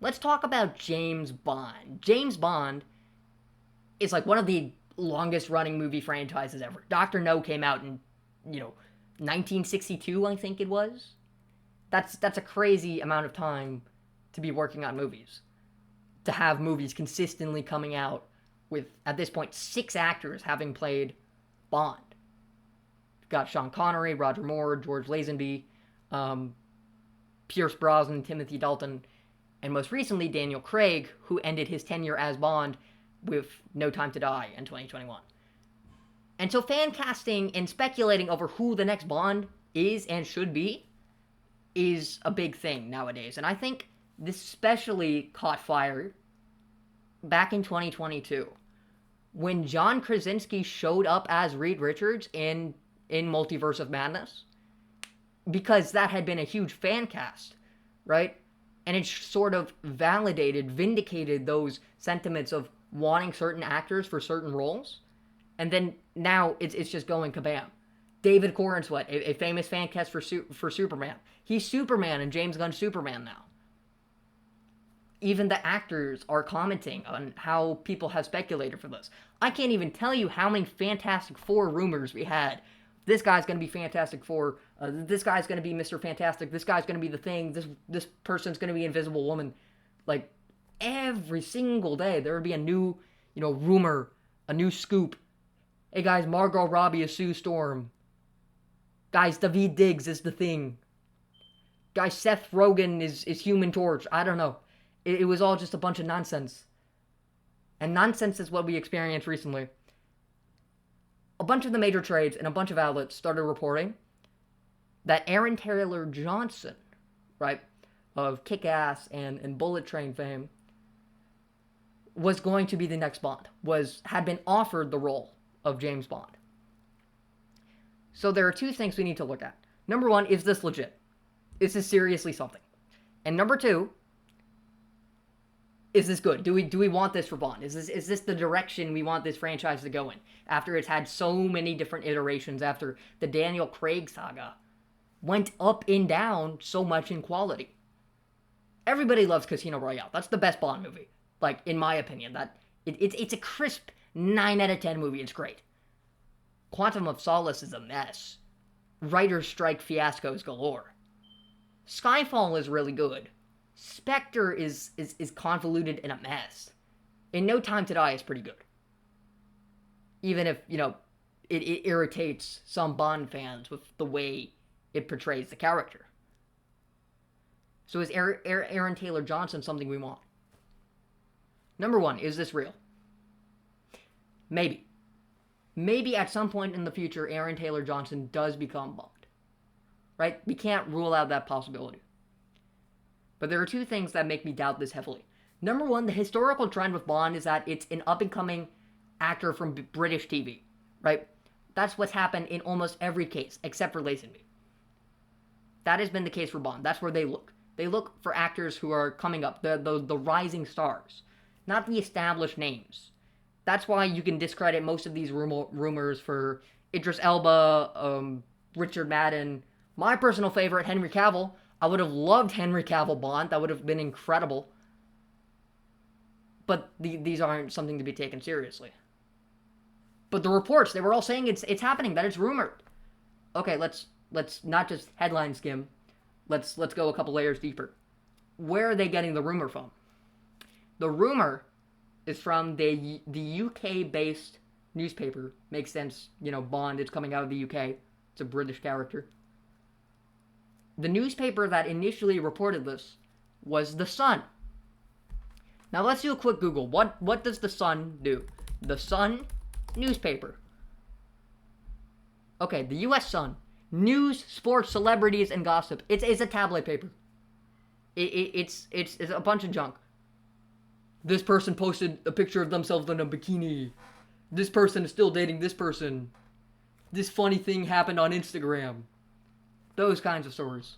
let's talk about James Bond. James Bond is like one of the longest running movie franchises ever. Doctor No came out in, you know, 1962, I think it was. That's a crazy amount of time to be working on movies. To have movies consistently coming out with, at this point, 6 actors having played Bond. You've got Sean Connery, Roger Moore, George Lazenby, um, Pierce Brosnan, Timothy Dalton, and most recently Daniel Craig, who ended his tenure as Bond with No Time to Die in 2021. And so fan casting and speculating over who the next Bond is and should be is a big thing nowadays. And I think this especially caught fire back in 2022 when John Krasinski showed up as Reed Richards in Multiverse of Madness, because that had been a huge fan cast, right? And it sort of validated, vindicated those sentiments of wanting certain actors for certain roles. And then now it's just going kabam. David Corenswet, a famous fan cast for Superman. He's Superman in James Gunn's Superman now. Even the actors are commenting on how people have speculated for this. I can't even tell you how many Fantastic Four rumors we had. This guy's going to be Fantastic Four. This guy's going to be Mr. Fantastic. This guy's going to be the Thing. This person's going to be Invisible Woman. Like, every single day there would be a new, rumor, a new scoop. Hey guys, Margot Robbie is Sue Storm. Guys, Daveed Diggs is the Thing. Guys, Seth Rogen is Human Torch. I don't know. It was all just a bunch of nonsense. And nonsense is what we experienced recently. A bunch of the major trades and a bunch of outlets started reporting that Aaron Taylor Johnson, right, of Kick-Ass and Bullet Train fame, was going to be the next Bond, had been offered the role of James Bond. So there are two things we need to look at. Number one, is this legit? Is this seriously something? And number two, is this good? Do we want this for Bond? Is this the direction we want this franchise to go in? After it's had so many different iterations, after the Daniel Craig saga went up and down so much in quality. Everybody loves Casino Royale. That's the best Bond movie, like, in my opinion. It's a crisp 9 out of 10 movie. It's great. Quantum of Solace is a mess. Writer's strike fiascos galore. Skyfall is really good. Spectre is convoluted and a mess. And No Time to Die is pretty good. Even if, it irritates some Bond fans with the way it portrays the character. So is Aaron Taylor Johnson something we want? Number one, is this real? Maybe. Maybe at some point in the future, Aaron Taylor Johnson does become Bond. Right? We can't rule out that possibility. But there are two things that make me doubt this heavily. Number one, the historical trend with Bond is that it's an up-and-coming actor from British TV, right? That's what's happened in almost every case, except for Lazenby. That has been the case for Bond. That's where they look. They look for actors who are coming up, the rising stars, not the established names. That's why you can discredit most of these rumors for Idris Elba, Richard Madden. My personal favorite, Henry Cavill. I would have loved Henry Cavill Bond. That would have been incredible. But these aren't something to be taken seriously. But the reports, they were all saying it's happening, that it's rumored. Okay, let's not just headline skim. Let's go a couple layers deeper. Where are they getting the rumor from? The rumor is from the UK-based newspaper. Makes sense, Bond is coming out of the UK. It's a British character. The newspaper that initially reported this was The Sun. Now let's do a quick Google. What does The Sun do? The Sun newspaper. Okay, the US Sun. News, sports, celebrities, and gossip. It's a tabloid paper. It's a bunch of junk. This person posted a picture of themselves in a bikini. This person is still dating this person. This funny thing happened on Instagram. Those kinds of stories.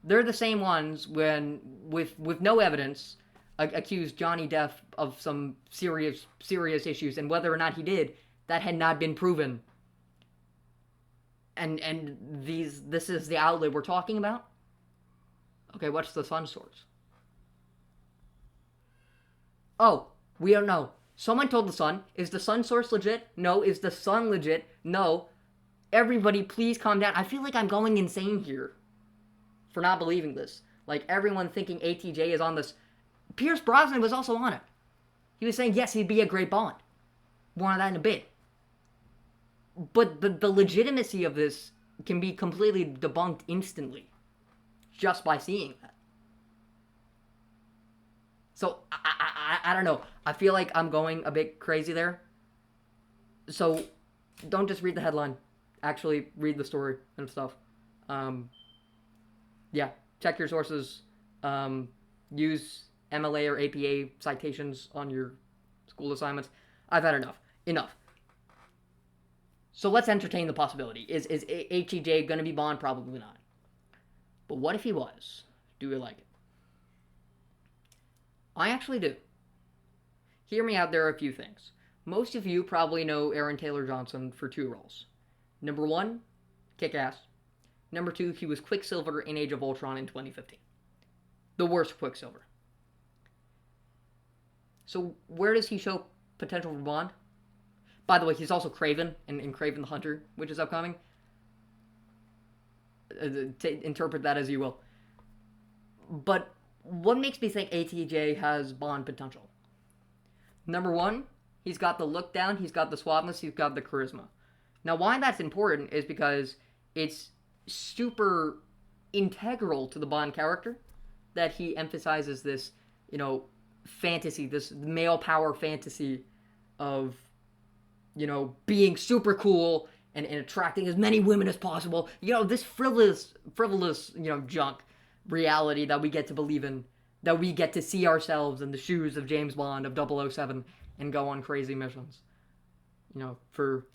They're the same ones when, with no evidence, accused Johnny Depp of some serious issues, and whether or not he did, that had not been proven. And this is the outlet we're talking about? Okay, what's the Sun source? Oh, we don't know. Someone told the Sun. Is the Sun source legit? No. Is the Sun legit? No. Everybody, please calm down. I feel like I'm going insane here for not believing this. Like, everyone thinking ATJ is on this. Pierce Brosnan was also on it. He was saying, yes, he'd be a great Bond. More on that in a bit. But the legitimacy of this can be completely debunked instantly just by seeing that. So, I don't know. I feel like I'm going a bit crazy there. So, don't just read the headline. Actually, read the story and stuff. Yeah, check your sources. Use MLA or APA citations on your school assignments. I've had enough. Enough. So let's entertain the possibility. Is HEJ going to be Bond? Probably not. But what if he was? Do we like it? I actually do. Hear me out, there are a few things. Most of you probably know Aaron Taylor Johnson for two roles. Number one, Kick-Ass. Number two, he was Quicksilver in Age of Ultron in 2015. The worst Quicksilver. So where does he show potential for Bond? By the way, he's also Kraven in Kraven the Hunter, which is upcoming. Interpret that as you will. But what makes me think ATJ has Bond potential? Number one, he's got the look down, he's got the suaveness, he's got the charisma. Now, why that's important is because it's super integral to the Bond character that he emphasizes this, fantasy, this male power fantasy of, being super cool and attracting as many women as possible. This frivolous, junk reality that we get to believe in, that we get to see ourselves in the shoes of James Bond, of 007, and go on crazy missions. For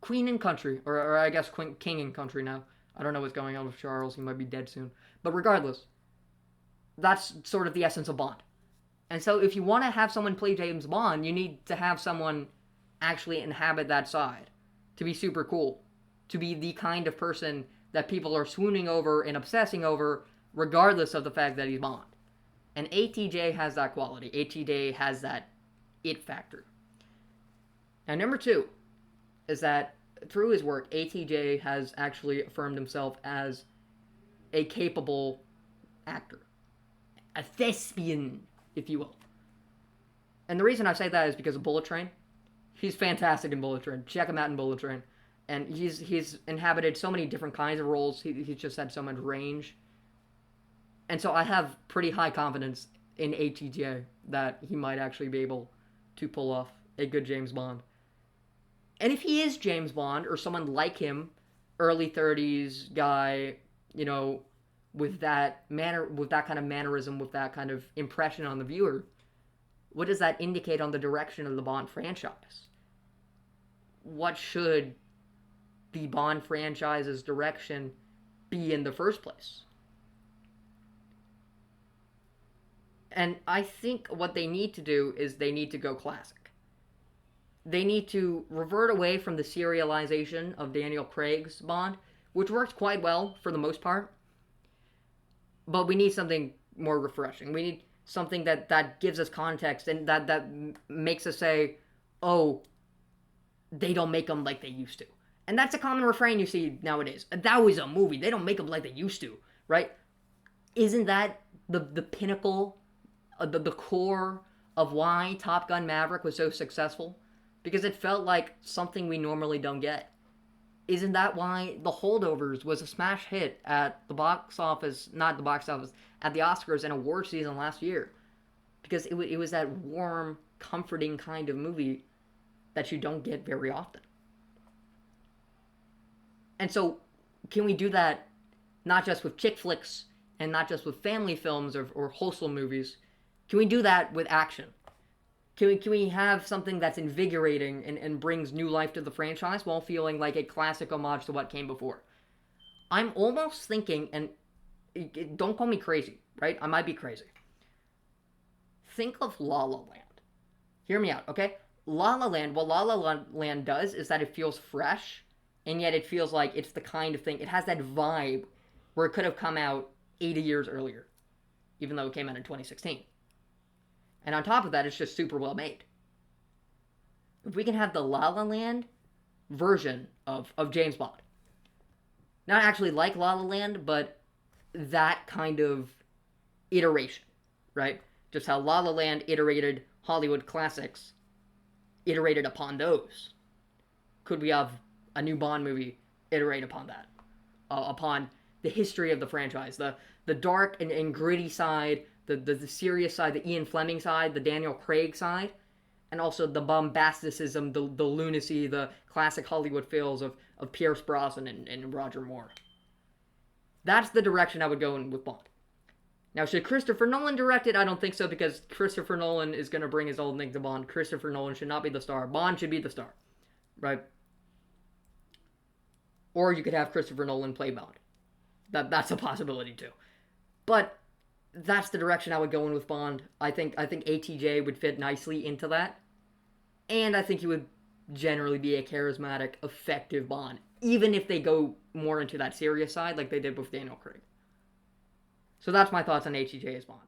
Queen and Country, or I guess King and Country now. I don't know what's going on with Charles, he might be dead soon. But regardless, that's sort of the essence of Bond. And so if you want to have someone play James Bond, you need to have someone actually inhabit that side. To be super cool. To be the kind of person that people are swooning over and obsessing over, regardless of the fact that he's Bond. And ATJ has that quality. ATJ has that it factor. Now, number two is that through his work, ATJ has actually affirmed himself as a capable actor. A thespian, if you will. And the reason I say that is because of Bullet Train. He's fantastic in Bullet Train. Check him out in Bullet Train. And he's inhabited so many different kinds of roles. He's just had so much range. And so I have pretty high confidence in ATJ that he might actually be able to pull off a good James Bond. And if he is James Bond, or someone like him, early 30s guy, with that kind of mannerism, with that kind of impression on the viewer, what does that indicate on the direction of the Bond franchise? What should the Bond franchise's direction be in the first place? And I think what they need to do is they need to go classic. They need to revert away from the serialization of Daniel Craig's Bond, which worked quite well for the most part. But we need something more refreshing. We need something that gives us context and that makes us say, oh, they don't make them like they used to. And that's a common refrain you see nowadays. That was a movie. They don't make them like they used to, right? Isn't that the pinnacle, the core of why Top Gun Maverick was so successful? Because it felt like something we normally don't get. Isn't that why The Holdovers was a smash hit at the box office, not the box office, at the Oscars and award season last year? Because it was that warm, comforting kind of movie that you don't get very often. And so, can we do that not just with chick flicks and not just with family films or wholesome movies? Can we do that with action? Can we have something that's invigorating and brings new life to the franchise while feeling like a classic homage to what came before? I'm almost thinking, and don't call me crazy, right? I might be crazy. Think of La La Land. Hear me out, okay? La La Land, what La La Land does is that it feels fresh, and yet it feels like it's the kind of thing, it has that vibe where it could have come out 80 years earlier, even though it came out in 2016. And on top of that, it's just super well made. If we can have the La La Land version of James Bond, not actually like La La Land, but that kind of iteration, right? Just how La La Land iterated Hollywood classics, iterated upon those. Could we have a new Bond movie iterate upon that? Upon the history of the franchise, the dark and gritty side, the serious side, the Ian Fleming side, the Daniel Craig side, and also the bombasticism, the lunacy, the classic Hollywood feels of Pierce Brosnan and Roger Moore. That's the direction I would go in with Bond. Now, should Christopher Nolan direct it? I don't think so, because Christopher Nolan is going to bring his old thing to Bond. Christopher Nolan should not be the star. Bond should be the star, right? Or you could have Christopher Nolan play Bond. That's a possibility too. But that's the direction I would go in with Bond. I think ATJ would fit nicely into that. And I think he would generally be a charismatic, effective Bond, even if they go more into that serious side like they did with Daniel Craig. So that's my thoughts on ATJ as Bond.